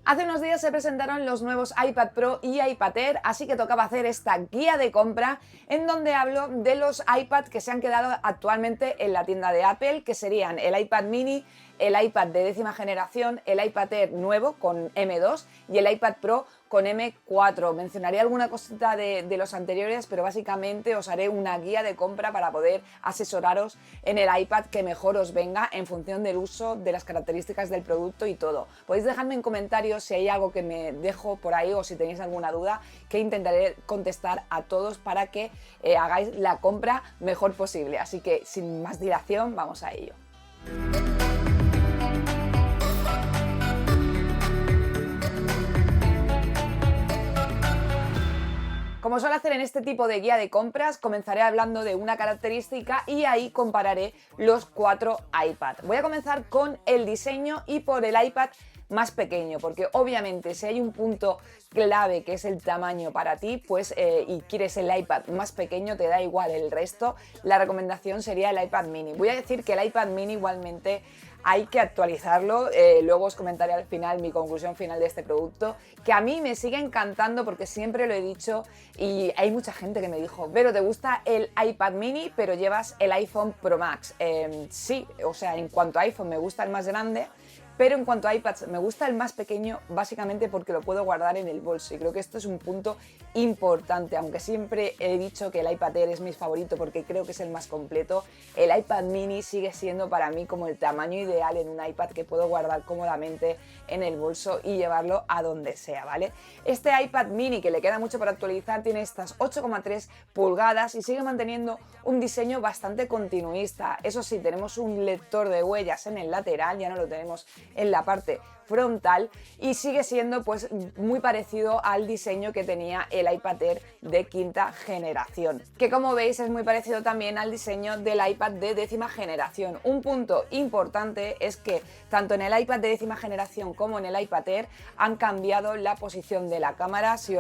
Hace unos días se presentaron los nuevos iPad Pro y iPad Air, así que tocaba hacer esta guía de compra en donde hablo de los iPad que se han quedado actualmente en la tienda de Apple, que serían el iPad mini, el iPad de 10ª generación, el iPad Air nuevo con M2 y el iPad Pro con M4. Mencionaré alguna cosita de los anteriores, pero básicamente os haré una guía de compra para poder asesoraros en el iPad que mejor os venga en función del uso, de las características del producto y todo. Podéis dejarme en comentarios si hay algo que me dejo por ahí o si tenéis alguna duda, que intentaré contestar a todos para que hagáis la compra mejor posible. Así que sin más dilación, vamos a ello. Como suelo hacer en este tipo de guía de compras, comenzaré hablando de una característica y ahí compararé los 4 iPad. Voy a comenzar con el diseño y por el iPad más pequeño, porque obviamente si hay un punto clave que es el tamaño para ti, pues y quieres el iPad más pequeño, te da igual el resto, la recomendación sería el iPad mini. Voy a decir que el iPad mini igualmente hay que actualizarlo, luego os comentaré al final mi conclusión final de este producto, que a mí me sigue encantando porque siempre lo he dicho y hay mucha gente que me dijo, pero ¿te gusta el iPad mini pero llevas el iPhone Pro Max? Sí, o sea, en cuanto a iPhone me gusta el más grande, pero en cuanto a iPads me gusta el más pequeño básicamente porque lo puedo guardar en el bolso y creo que esto es un punto importante, aunque siempre he dicho que el iPad Air es mi favorito porque creo que es el más completo, el iPad mini sigue siendo para mí como el tamaño ideal en un iPad que puedo guardar cómodamente en el bolso y llevarlo a donde sea, ¿vale? Este iPad mini, que le queda mucho por actualizar, tiene estas 8,3 pulgadas y sigue manteniendo un diseño bastante continuista. Eso sí, tenemos un lector de huellas en el lateral, ya no lo tenemos en la parte frontal y sigue siendo pues muy parecido al diseño que tenía el iPad Air de 5ª generación, que como veis es muy parecido también al diseño del iPad de 10ª generación. Un punto importante es que tanto en el iPad de 10ª generación como en el iPad Air han cambiado la posición de la cámara. Si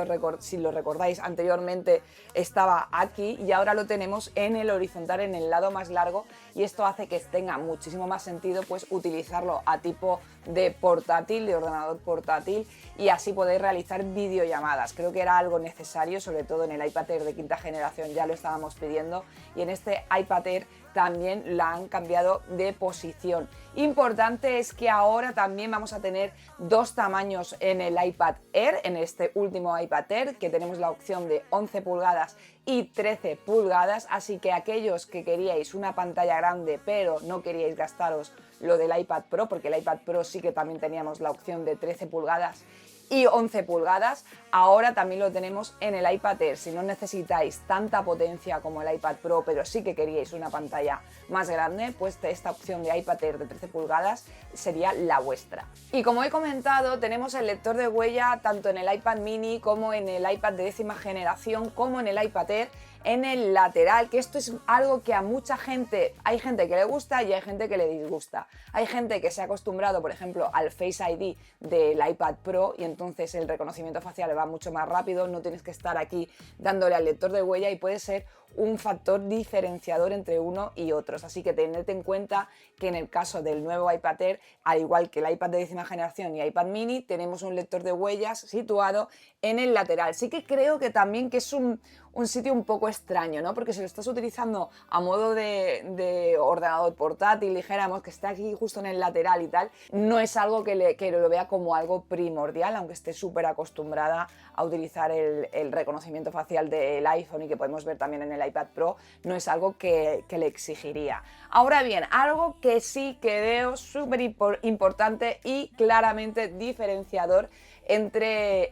lo recordáis, anteriormente estaba aquí y ahora lo tenemos en el horizontal, en el lado más largo, y esto hace que tenga muchísimo más sentido pues utilizarlo a tipo de portátil, de ordenador portátil, y así poder realizar videollamadas. Creo que era algo necesario, sobre todo en el iPad Air de 5ª generación ya lo estábamos pidiendo, y en este iPad Air también la han cambiado de posición. Importante es que ahora también vamos a tener dos tamaños en el iPad Air, en este último iPad Air, que tenemos la opción de 11 pulgadas y 13 pulgadas, así que aquellos que queríais una pantalla grande pero no queríais gastaros lo del iPad Pro, porque el iPad Pro sí que también teníamos la opción de 13 pulgadas y 11 pulgadas, ahora también lo tenemos en el iPad Air. Si no necesitáis tanta potencia como el iPad Pro, pero sí que queríais una pantalla más grande, pues esta opción de iPad Air de 13 pulgadas sería la vuestra. Y como he comentado, tenemos el lector de huella tanto en el iPad mini como en el iPad de 10ª generación, como en el iPad Air en el lateral, que esto es algo que a mucha gente, hay gente que le gusta y hay gente que le disgusta. Hay gente que se ha acostumbrado, por ejemplo, al Face ID del iPad Pro y entonces el reconocimiento facial va mucho más rápido, no tienes que estar aquí dándole al lector de huella y puede ser un factor diferenciador entre uno y otros. Así que tened en cuenta que en el caso del nuevo iPad Air, al igual que el iPad de 10ª generación y iPad mini, tenemos un lector de huellas situado en el lateral. Sí que creo que también que es un sitio un poco extraño, ¿no? Porque si lo estás utilizando a modo de ordenador portátil, dijéramos, que está aquí justo en el lateral y tal, no es algo que lo vea como algo primordial, aunque esté súper acostumbrada a utilizar el reconocimiento facial del iPhone y que podemos ver también en el iPad Pro, no es algo que le exigiría. Ahora bien, algo que sí que veo súper importante y claramente diferenciador entre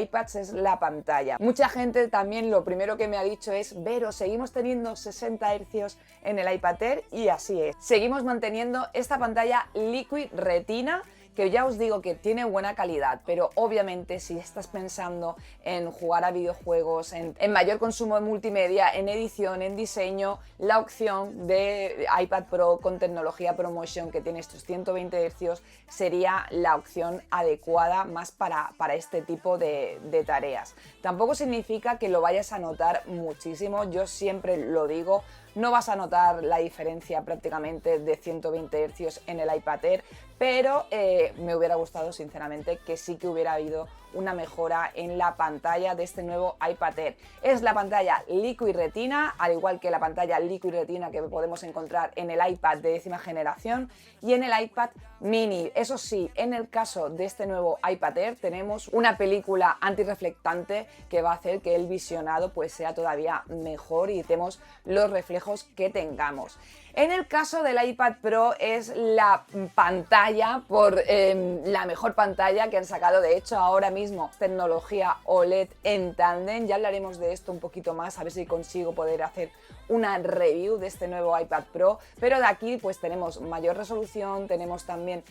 iPads es la pantalla. Mucha gente también lo primero que me ha dicho es: Vero, seguimos teniendo 60 Hz en el iPad Air, y así es. Seguimos manteniendo esta pantalla Liquid Retina, que ya os digo que tiene buena calidad, pero obviamente si estás pensando en jugar a videojuegos, en mayor consumo de multimedia, en edición, en diseño, la opción de iPad Pro con tecnología ProMotion que tiene estos 120 Hz sería la opción adecuada más para este tipo de tareas. Tampoco significa que lo vayas a notar muchísimo, yo siempre lo digo, no vas a notar la diferencia prácticamente de 120 Hz en el iPad Air, pero me hubiera gustado sinceramente que sí que hubiera habido una mejora en la pantalla de este nuevo iPad Air. Es la pantalla Liquid Retina, al igual que la pantalla Liquid Retina que podemos encontrar en el iPad de 10ª generación y en el iPad mini. Eso sí, en el caso de este nuevo iPad Air tenemos una película antirreflectante que va a hacer que el visionado pues sea todavía mejor y tenemos los reflejos que tengamos. En el caso del iPad Pro es la pantalla, la mejor pantalla que han sacado. De hecho, ahora mismo tecnología OLED en tándem. Ya hablaremos de esto un poquito más, a ver si consigo poder hacer una review de este nuevo iPad Pro. Pero de aquí pues tenemos mayor resolución, tenemos también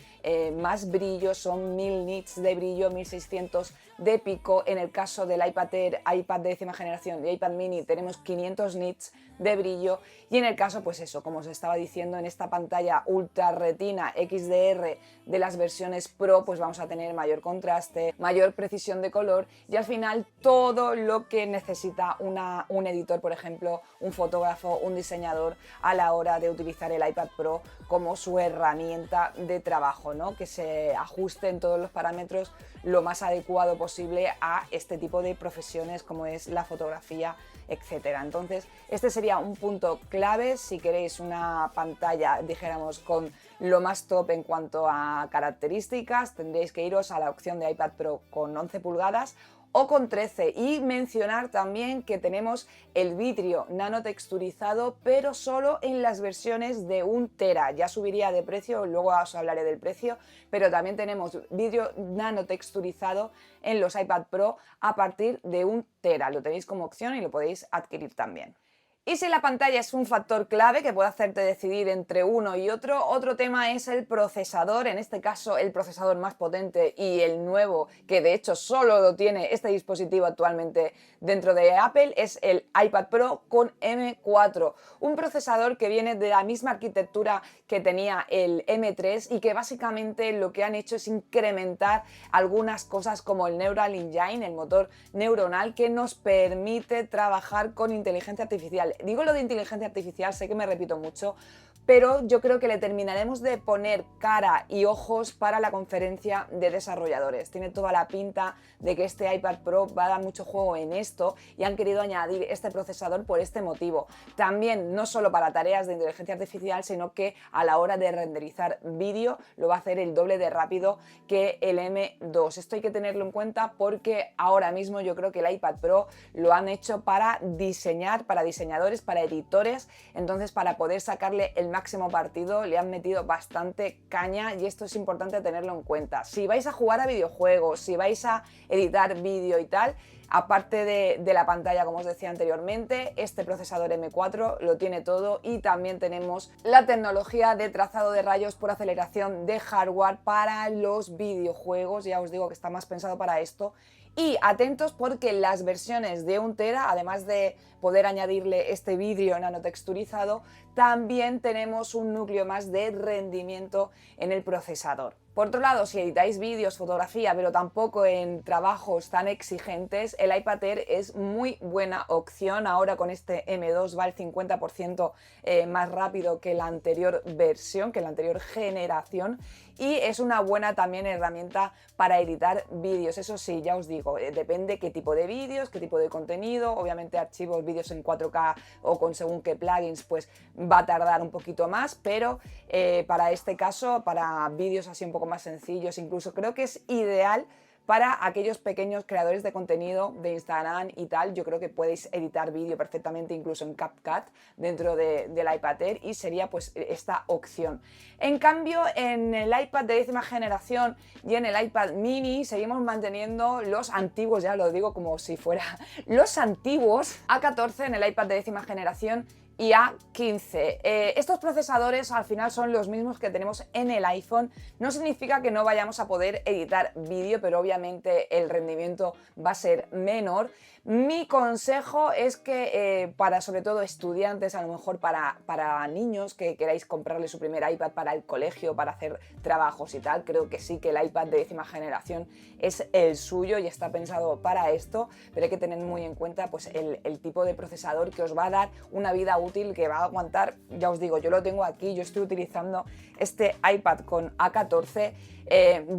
más brillo, son 1000 nits de brillo, 1600 de pico. En el caso del iPad Air, iPad de 10ª generación y iPad mini tenemos 500 nits de brillo, y en el caso pues eso, como os estaba diciendo, en esta pantalla Ultra Retina XDR de las versiones Pro pues vamos a tener mayor contraste, mayor precisión de color y al final todo lo que necesita un editor, por ejemplo, un fotógrafo, un diseñador a la hora de utilizar el iPad Pro como su herramienta de trabajo, ¿no? Que se ajuste en todos los parámetros lo más adecuado posible a este tipo de profesiones como es la fotografía, etcétera. Entonces, este sería un punto clave si queréis una pantalla, dijéramos, con lo más top en cuanto a características. Tendréis que iros a la opción de iPad Pro con 11 pulgadas o con 13, y mencionar también que tenemos el vidrio nanotexturizado, pero solo en las versiones de 1 tera. Ya subiría de precio, luego os hablaré del precio, pero también tenemos vidrio nanotexturizado en los iPad Pro a partir de 1 tera. Lo tenéis como opción y lo podéis adquirir también. Y si la pantalla es un factor clave que puede hacerte decidir entre uno y otro tema es el procesador, en este caso el procesador más potente y el nuevo, que de hecho solo lo tiene este dispositivo actualmente dentro de Apple, es el iPad Pro con M4, un procesador que viene de la misma arquitectura que tenía el M3 y que básicamente lo que han hecho es incrementar algunas cosas como el Neural Engine, el motor neuronal que nos permite trabajar con inteligencia artificial. Digo lo de inteligencia artificial, sé que me repito mucho, pero yo creo que le terminaremos de poner cara y ojos para la conferencia de desarrolladores. Tiene toda la pinta de que este iPad Pro va a dar mucho juego en esto y han querido añadir este procesador por este motivo. También no solo para tareas de inteligencia artificial, sino que a la hora de renderizar vídeo lo va a hacer el doble de rápido que el M2. Esto hay que tenerlo en cuenta porque ahora mismo yo creo que el iPad Pro lo han hecho para diseñar, para diseñadores, para editores. Entonces, para poder sacarle el máximo partido le han metido bastante caña y esto es importante tenerlo en cuenta. Si vais a jugar a videojuegos, si vais a editar vídeo y tal, aparte de la pantalla, como os decía anteriormente, este procesador M4 lo tiene todo, y también tenemos la tecnología de trazado de rayos por aceleración de hardware para los videojuegos. Ya os digo que está más pensado para esto. Y atentos porque las versiones de 1 tera, además de poder añadirle este vidrio nanotexturizado, también tenemos un núcleo más de rendimiento en el procesador. Por otro lado, si editáis vídeos, fotografía, pero tampoco en trabajos tan exigentes, el iPad Air es muy buena opción. Ahora con este M2 va el 50% más rápido que la anterior versión, que la anterior generación, y es una buena también herramienta para editar vídeos. Eso sí, ya os digo, depende qué tipo de vídeos, qué tipo de contenido. Obviamente archivos, vídeos en 4K o con según qué plugins, pues va a tardar un poquito más, pero para este caso, para vídeos así un poco más sencillos, incluso creo que es ideal para aquellos pequeños creadores de contenido de Instagram y tal. Yo creo que podéis editar vídeo perfectamente incluso en CapCut dentro del iPad Air, y sería pues esta opción. En cambio, en el iPad de 10ª generación y en el iPad mini seguimos manteniendo los antiguos, ya lo digo como si fuera los antiguos A14 en el iPad de 10ª generación y A15. Estos procesadores al final son los mismos que tenemos en el iPhone. No significa que no vayamos a poder editar vídeo, pero obviamente el rendimiento va a ser menor. Mi consejo es que para sobre todo estudiantes, a lo mejor para niños que queráis comprarle su primer iPad para el colegio, para hacer trabajos y tal, creo que sí que el iPad de 10ª generación es el suyo y está pensado para esto, pero hay que tener muy en cuenta pues el tipo de procesador que os va a dar una vida útil que va a aguantar, ya os digo, yo lo tengo aquí, yo estoy utilizando este iPad con A14.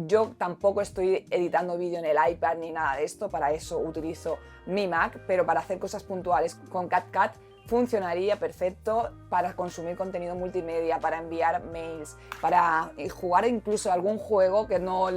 Yo tampoco estoy editando vídeo en el iPad ni nada de esto, para eso utilizo mi Mac, pero para hacer cosas puntuales con CapCut funcionaría perfecto para consumir contenido multimedia, para enviar mails, para jugar incluso algún juego que no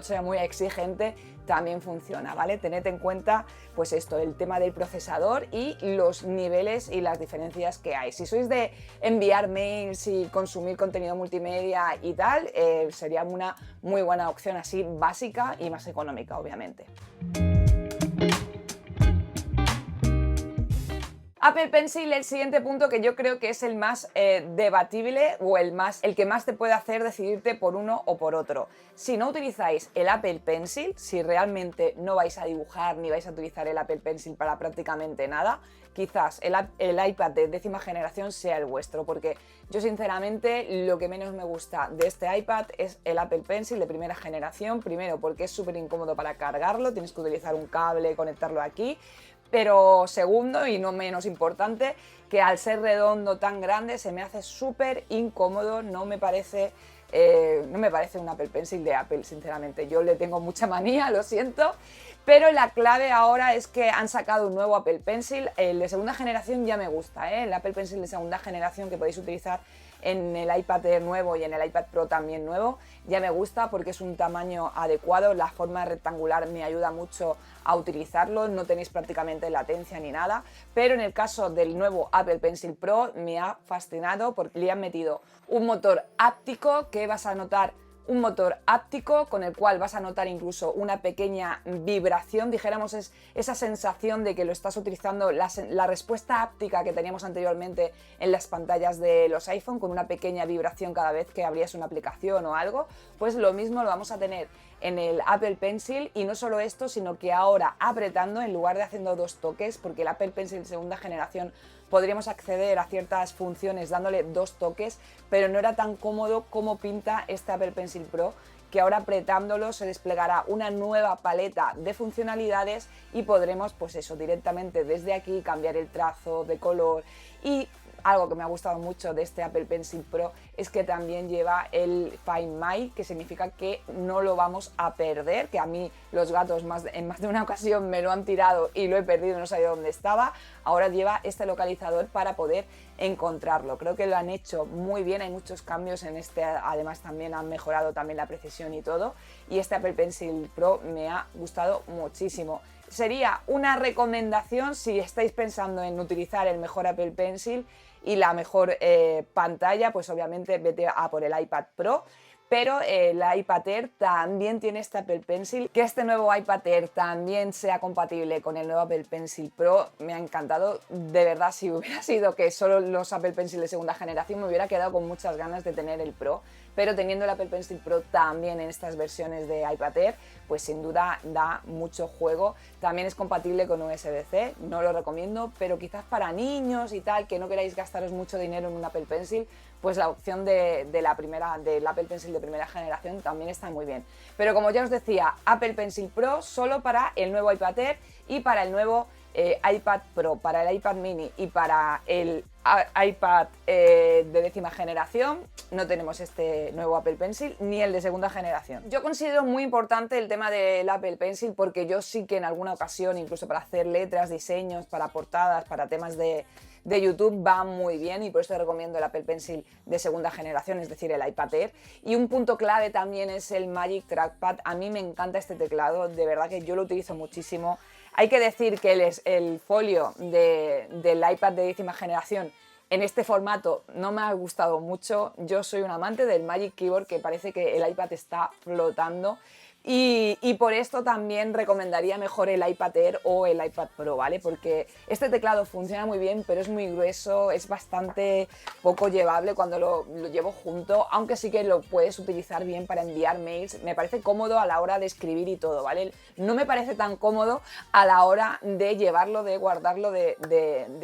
sea muy exigente, también funciona, ¿vale? Tened en cuenta pues esto, el tema del procesador y los niveles y las diferencias que hay. Si sois de enviar mails y consumir contenido multimedia y tal, sería una muy buena opción así básica y más económica, obviamente. Apple Pencil, el siguiente punto que yo creo que es el más debatible o el que más te puede hacer decidirte por uno o por otro. Si no utilizáis el Apple Pencil, si realmente no vais a dibujar ni vais a utilizar el Apple Pencil para prácticamente nada, quizás el iPad de 10ª generación sea el vuestro, porque yo sinceramente lo que menos me gusta de este iPad es el Apple Pencil de primera generación. Primero porque es súper incómodo para cargarlo, tienes que utilizar un cable, conectarlo aquí. Pero segundo, y no menos importante, que al ser redondo tan grande se me hace súper incómodo, no me parece un Apple Pencil de Apple, sinceramente. Yo le tengo mucha manía, lo siento, pero la clave ahora es que han sacado un nuevo Apple Pencil. El de segunda generación ya me gusta, el Apple Pencil de segunda generación que podéis utilizar en el iPad Air nuevo y en el iPad Pro también nuevo, ya me gusta porque es un tamaño adecuado, la forma rectangular me ayuda mucho a utilizarlo, no tenéis prácticamente latencia ni nada, pero en el caso del nuevo Apple Pencil Pro me ha fascinado porque le han metido un motor áptico que vas a notar, un motor áptico con el cual vas a notar incluso una pequeña vibración, dijéramos es esa sensación de que lo estás utilizando, la respuesta áptica que teníamos anteriormente en las pantallas de los iPhone, con una pequeña vibración cada vez que abrías una aplicación o algo, pues lo mismo lo vamos a tener en el Apple Pencil. Y no solo esto, sino que ahora apretando en lugar de haciendo dos toques, porque el Apple Pencil segunda generación podríamos acceder a ciertas funciones dándole dos toques, pero no era tan cómodo como pinta este Apple Pencil Pro, que ahora apretándolo se desplegará una nueva paleta de funcionalidades y podremos pues eso, directamente desde aquí cambiar el trazo de color. Y algo que me ha gustado mucho de este Apple Pencil Pro es que también lleva el Find My, que significa que no lo vamos a perder, que a mí los gatos en más de una ocasión me lo han tirado y lo he perdido, no sabía dónde estaba. Ahora lleva este localizador para poder encontrarlo. Creo que lo han hecho muy bien, hay muchos cambios en este, además también han mejorado también la precisión y todo, y este Apple Pencil Pro me ha gustado muchísimo. Sería una recomendación si estáis pensando en utilizar el mejor Apple Pencil y la mejor pantalla, pues obviamente vete a por el iPad Pro. Pero el iPad Air también tiene este Apple Pencil. Que este nuevo iPad Air también sea compatible con el nuevo Apple Pencil Pro me ha encantado. De verdad, si hubiera sido que solo los Apple Pencil de segunda generación, me hubiera quedado con muchas ganas de tener el Pro. Pero teniendo el Apple Pencil Pro también en estas versiones de iPad Air, pues sin duda da mucho juego. También es compatible con USB-C, no lo recomiendo, pero quizás para niños y tal, que no queráis gastaros mucho dinero en un Apple Pencil, pues la opción del Apple Pencil de primera generación también está muy bien. Pero como ya os decía, Apple Pencil Pro solo para el nuevo iPad Air y para el nuevo iPad Pro, para el iPad mini y para el iPad de 10ª generación no tenemos este nuevo Apple Pencil ni el de segunda generación. Yo considero muy importante el tema del Apple Pencil porque yo sí que en alguna ocasión, incluso para hacer letras, diseños, para portadas, para temas de YouTube va muy bien, y por eso te recomiendo el Apple Pencil de segunda generación, es decir, el iPad Air. Y un punto clave también es el Magic Trackpad. A mí me encanta este teclado, de verdad que yo lo utilizo muchísimo. Hay que decir que el folio del iPad de 10ª generación en este formato no me ha gustado mucho. Yo soy un amante del Magic Keyboard, que parece que el iPad está flotando. Y por esto también recomendaría mejor el iPad Air o el iPad Pro, ¿vale? Porque este teclado funciona muy bien, pero es muy grueso, es bastante poco llevable cuando lo llevo junto, aunque sí que lo puedes utilizar bien para enviar mails. Me parece cómodo a la hora de escribir y todo, ¿vale? No me parece tan cómodo a la hora de llevarlo, de guardarlo, de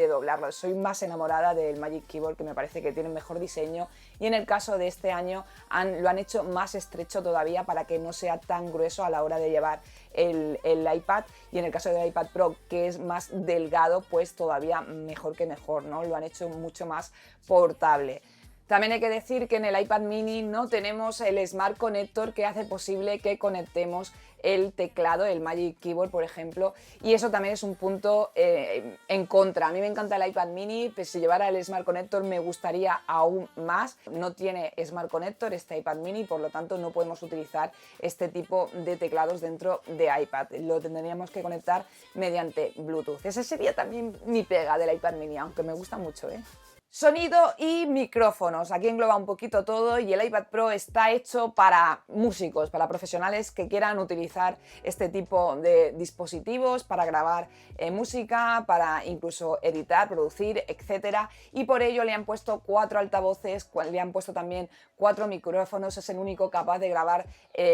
doblarlo. Soy más enamorada del Magic Keyboard, que me parece que tiene mejor diseño, y en el caso de este año lo han hecho más estrecho todavía para que no sea tan grueso a la hora de llevar el iPad, y en el caso del iPad Pro, que es más delgado, pues todavía mejor que mejor, ¿no? Lo han hecho mucho más portable. También hay que decir que en el iPad mini no tenemos el Smart Connector, que hace posible que conectemos el teclado, el Magic Keyboard, por ejemplo, y eso también es un punto en contra. A mí me encanta el iPad mini, pero si llevara el Smart Connector me gustaría aún más. No tiene Smart Connector este iPad mini, por lo tanto no podemos utilizar este tipo de teclados dentro de iPad. Lo tendríamos que conectar mediante Bluetooth. Esa sería también mi pega del iPad mini, aunque me gusta mucho, ¿eh? Sonido y micrófonos, aquí engloba un poquito todo, y el iPad Pro está hecho para músicos, para profesionales que quieran utilizar este tipo de dispositivos para grabar música, para incluso editar, producir, etcétera, y por ello le han puesto 4 altavoces, le han puesto también 4 micrófonos. Es el único capaz de grabar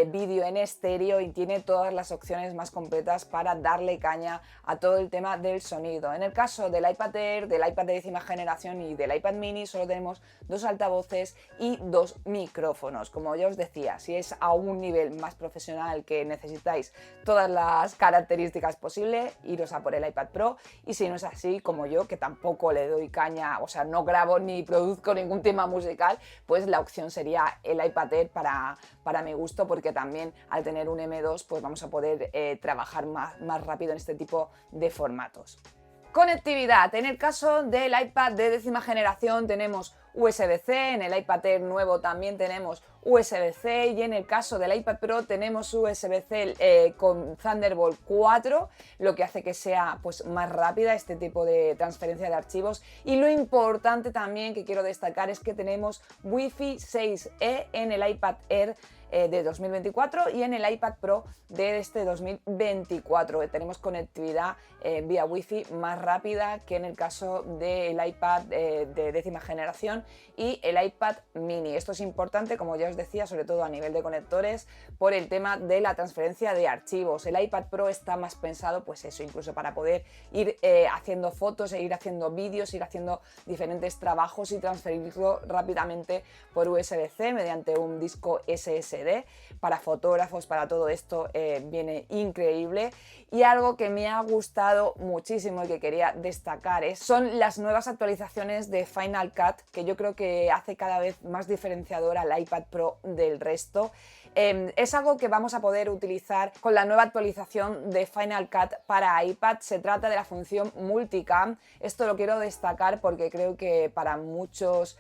vídeo en estéreo y tiene todas las opciones más completas para darle caña a todo el tema del sonido. En el caso del iPad Air, del iPad de 10ª generación y del iPad mini solo tenemos 2 altavoces y 2 micrófonos. Como ya os decía, si es a un nivel más profesional que necesitáis todas las características posibles, iros a por el iPad Pro, y si no es así, como yo, que tampoco le doy caña, o sea, no grabo ni produzco ningún tema musical, pues la opción sería el iPad Air para mi gusto, porque también al tener un M2 pues vamos a poder trabajar más rápido en este tipo de formatos. Conectividad. En el caso del iPad de 10ª generación tenemos USB-C, en el iPad Air nuevo también tenemos USB-C, y en el caso del iPad Pro tenemos USB-C con Thunderbolt 4, lo que hace que sea pues más rápida este tipo de transferencia de archivos. Y lo importante también que quiero destacar es que tenemos Wi-Fi 6E en el iPad Air de 2024 y en el iPad Pro de este 2024. Tenemos conectividad vía Wi-Fi más rápida que en el caso del iPad de 10ª generación y el iPad mini. Esto es importante, como ya os decía, sobre todo a nivel de conectores, por el tema de la transferencia de archivos. El iPad Pro está más pensado, pues eso, incluso para poder ir haciendo fotos e ir haciendo vídeos, ir haciendo diferentes trabajos y transferirlo rápidamente por USB-C mediante un disco SSD. Para fotógrafos, para todo esto viene increíble. Y algo que me ha gustado muchísimo y que quería destacar son las nuevas actualizaciones de Final Cut, que yo creo que hace cada vez más diferenciador al iPad Pro del resto. Es algo que vamos a poder utilizar con la nueva actualización de Final Cut para iPad. Se trata de la función Multicam. Esto lo quiero destacar porque creo que para muchos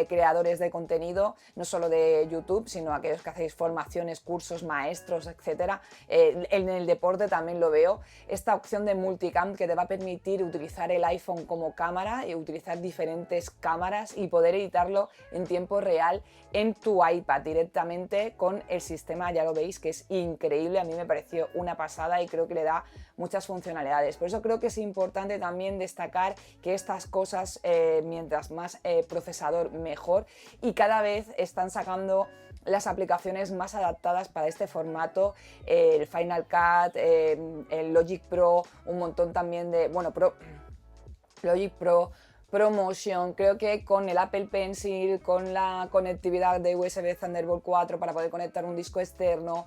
creadores de contenido, no solo de YouTube, sino aquellos que hacéis formaciones, cursos, maestros, etcétera, en el deporte también lo veo, esta opción de Multicam que te va a permitir utilizar el iPhone como cámara y utilizar diferentes cámaras y poder editarlo en tiempo real en tu iPad directamente con el sistema. Ya lo veis que es increíble, a mí me pareció una pasada y creo que le da muchas funcionalidades. Por eso creo que es importante también destacar que estas cosas, mientras más procesador mejor, y cada vez están sacando las aplicaciones más adaptadas para este formato, el Final Cut, el Logic Pro, un montón también de, Logic Pro, ProMotion. Creo que con el Apple Pencil, con la conectividad de USB Thunderbolt 4 para poder conectar un disco externo,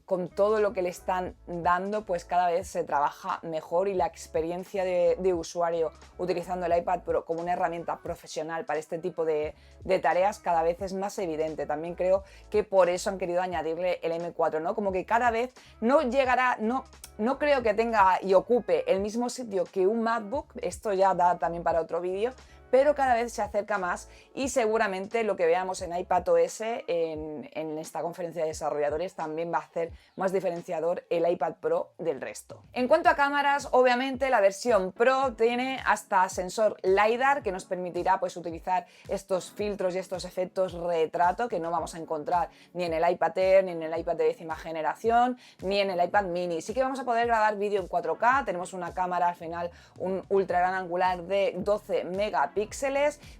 con todo lo que le están dando, pues cada vez se trabaja mejor y la experiencia de usuario utilizando el iPad Pro como una herramienta profesional para este tipo de tareas cada vez es más evidente. También creo que por eso han querido añadirle el M4, ¿no? Como que cada vez no llegará, no creo que tenga y ocupe el mismo sitio que un MacBook, esto ya da también para otro vídeo, pero cada vez se acerca más y seguramente lo que veamos en iPadOS en esta conferencia de desarrolladores también va a hacer más diferenciador el iPad Pro del resto. En cuanto a cámaras, obviamente la versión Pro tiene hasta sensor LiDAR que nos permitirá pues utilizar estos filtros y estos efectos retrato que no vamos a encontrar ni en el iPad Air, ni en el iPad de 10ª generación, ni en el iPad mini. Sí que vamos a poder grabar vídeo en 4K, tenemos una cámara al final, un ultra gran angular de 12 megapíxeles.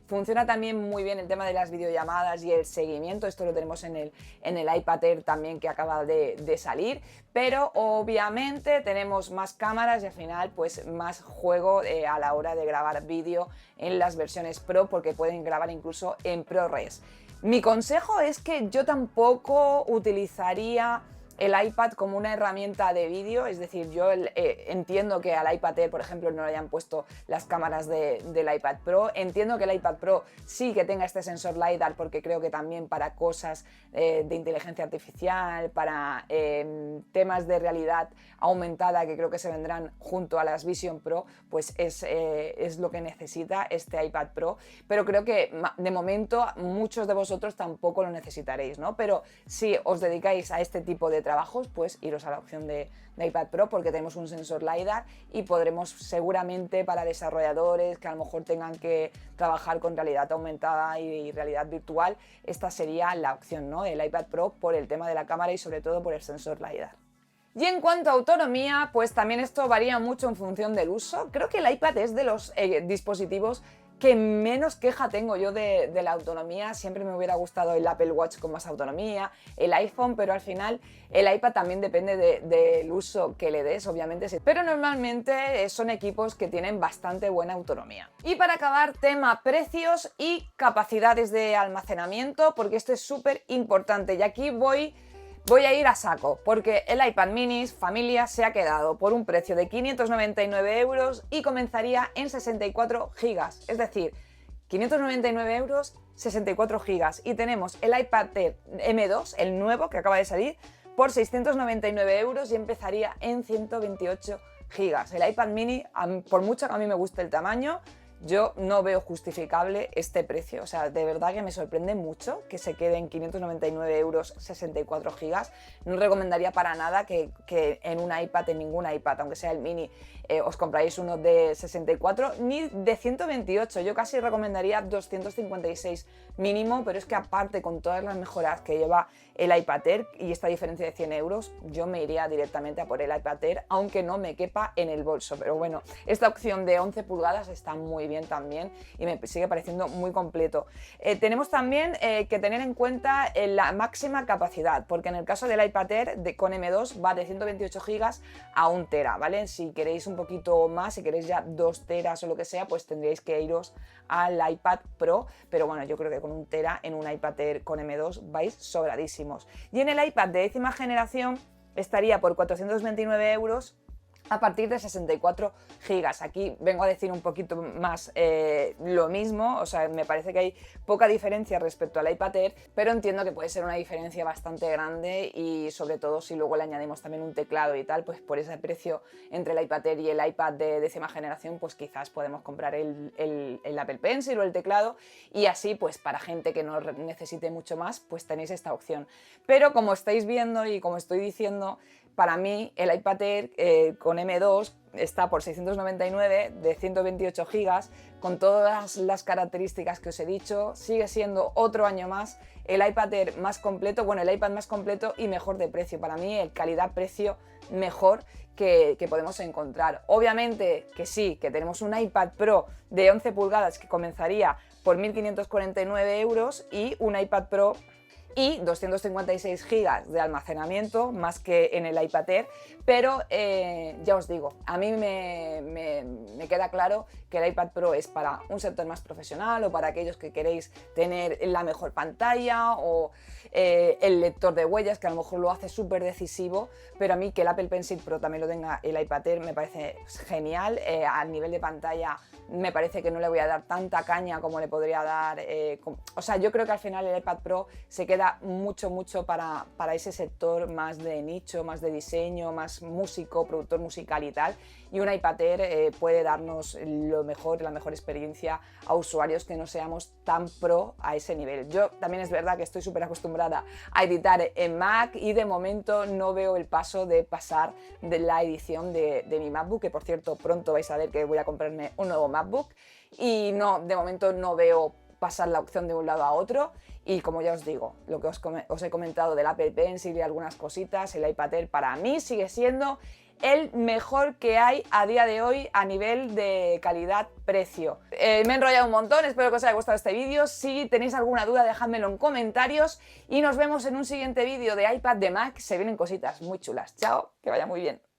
Funciona también muy bien el tema de las videollamadas y el seguimiento, esto lo tenemos en el iPad Air también que acaba de salir, pero obviamente tenemos más cámaras y al final pues más juego a la hora de grabar vídeo en las versiones Pro, porque pueden grabar incluso en ProRes. Mi consejo es que yo tampoco utilizaría el iPad como una herramienta de vídeo, es decir, yo entiendo que al iPad Air, por ejemplo, no le hayan puesto las cámaras del iPad Pro, entiendo que el iPad Pro sí que tenga este sensor LiDAR, porque creo que también para cosas de inteligencia artificial, para temas de realidad aumentada que creo que se vendrán junto a las Vision Pro, pues es lo que necesita este iPad Pro, pero creo que de momento muchos de vosotros tampoco lo necesitaréis, ¿no? Pero si os dedicáis a este tipo de trabajos, pues iros a la opción de iPad Pro, porque tenemos un sensor LiDAR y podremos seguramente para desarrolladores que a lo mejor tengan que trabajar con realidad aumentada y realidad virtual, esta sería la opción, ¿no? El iPad Pro por el tema de la cámara y sobre todo por el sensor LiDAR. Y en cuanto a autonomía, pues también esto varía mucho en función del uso. Creo que el iPad es de los dispositivos que menos queja tengo yo de la autonomía. Siempre me hubiera gustado el Apple Watch con más autonomía, el iPhone, pero al final el iPad también depende del uso que le des, obviamente. Pero normalmente son equipos que tienen bastante buena autonomía. Y para acabar, tema precios y capacidades de almacenamiento, porque esto es súper importante. Y aquí voy a ir a saco, porque el iPad mini familia se ha quedado por un precio de 599 euros y comenzaría en 64 gigas. Es decir, 599 euros, 64 gigas. Y tenemos el iPad Air M2, el nuevo que acaba de salir, por 699 euros y empezaría en 128 gigas. El iPad mini, por mucho que a mí me guste el tamaño, yo no veo justificable este precio. O sea, de verdad que me sorprende mucho que se quede en 599 euros 64 gigas. No recomendaría para nada que en un iPad, en ningún iPad, aunque sea el mini, os compráis uno de 64 ni de 128. Yo casi recomendaría 256 mínimo, pero es que aparte con todas las mejoras que lleva el iPad Air y esta diferencia de 100 euros, yo me iría directamente a por el iPad Air, aunque no me quepa en el bolso. Pero bueno, esta opción de 11 pulgadas está muy bien también y me sigue pareciendo muy completo. Tenemos también que tener en cuenta la máxima capacidad, porque en el caso del iPad Air con M2 va de 128 gigas a 1 tera, ¿vale? Si queréis un poquito más, si queréis ya 2 teras o lo que sea, pues tendréis que iros al iPad Pro, pero bueno, yo creo que con 1 tera en un iPad Air con M2 vais sobradísimos. Y en el iPad de 10ª generación estaría por 429 euros a partir de 64 gigas. Aquí vengo a decir un poquito más lo mismo, o sea, me parece que hay poca diferencia respecto al iPad Air, pero entiendo que puede ser una diferencia bastante grande y sobre todo si luego le añadimos también un teclado y tal, pues por ese precio entre el iPad Air y el iPad de 10ª generación, pues quizás podemos comprar el Apple Pencil o el teclado y así, pues para gente que no necesite mucho más, pues tenéis esta opción. Pero como estáis viendo y como estoy diciendo, para mí el iPad Air con M2 está por 699 de 128 gigas, con todas las características que os he dicho. Sigue siendo otro año más el iPad Air más completo, bueno, el iPad más completo y mejor de precio. Para mí el calidad-precio mejor que podemos encontrar. Obviamente que sí, que tenemos un iPad Pro de 11 pulgadas que comenzaría por 1.549 euros y un iPad Pro y 256 gigas de almacenamiento, más que en el iPad Air, pero ya os digo, a mí me queda claro que el iPad Pro es para un sector más profesional o para aquellos que queréis tener la mejor pantalla o el lector de huellas, que a lo mejor lo hace súper decisivo, pero a mí que el Apple Pencil Pro también lo tenga el iPad Air me parece genial. A nivel de pantalla me parece que no le voy a dar tanta caña como le podría dar, o sea, yo creo que al final el iPad Pro se queda mucho para ese sector más de nicho, más de diseño, más músico, productor musical y tal, y un iPad Air puede darnos lo mejor, la mejor experiencia a usuarios que no seamos tan pro a ese nivel. Yo también es verdad que estoy súper acostumbrada a editar en Mac y de momento no veo el paso de pasar de la edición de mi MacBook, que por cierto pronto vais a ver que voy a comprarme un nuevo MacBook y no, de momento no veo pasar la opción de un lado a otro. Y como ya os digo, lo que os he comentado del Apple Pencil y algunas cositas, el iPad Air para mí sigue siendo el mejor que hay a día de hoy a nivel de calidad-precio. Me he enrollado un montón, espero que os haya gustado este vídeo. Si tenéis alguna duda, dejádmelo en comentarios y nos vemos en un siguiente vídeo de iPad de Mac. Se vienen cositas muy chulas. Chao, que vaya muy bien.